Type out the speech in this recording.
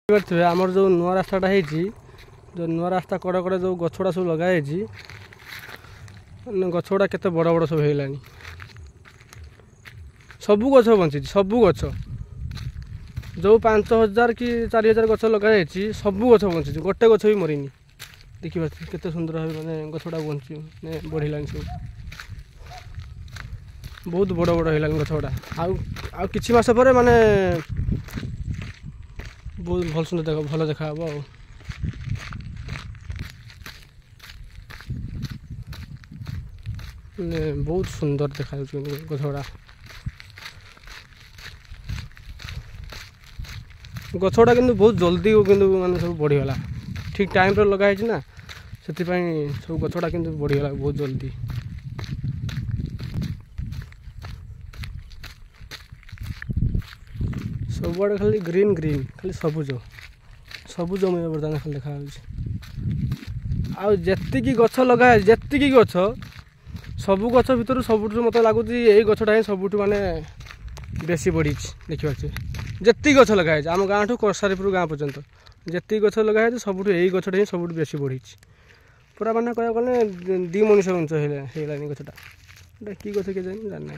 देखिए आमर जो नुआ रास्ताटा है जो नुआ रास्ता कड़े कड़े जो गछड़ा सब लगाई गछड़ा केते बड़ बड़ सब है सबू गछ बंची सबू गछ जो 5000 कि 4000 गछ लगाई सबू गछ बंची गोटे गछ भी मरीनी देखिए केते सुंदर भाव मैंने गछड़ा बंची बढ़ला सब बहुत बड़ बड़ है गछड़ा आ किछि मास पर माने बहुत भल सुंदर देख भल देखा हम बहुत सुंदर देखा गछड़ा गछड़ा किंतु बहुत जल्दी किंतु माने सब बढ़ीगला ठीक टाइम पर लगाई ना से सब गछड़ा किंतु बढ़ीगला बहुत जल्दी सबुआड़े खाली ग्रीन ग्रीन खाली सबुज सबुज मैं बर्तमान खाली देखा आती गछ लगा जी गछ सबू गछ भितर सबुठ मत लगुच यही गछटा ही सबुठ माने बेसी बढ़ी देखिए जी गछ लगाई आम गाँ ठूँ करसारीपुर गाँ पर्यंत जी गछ लगाई सबुठ यही गछटा ही सबुठ बेसी बढ़ी पूरा माने कह गले 2 मनुष्य उंच है गछटा कि गछ के जानी जाना।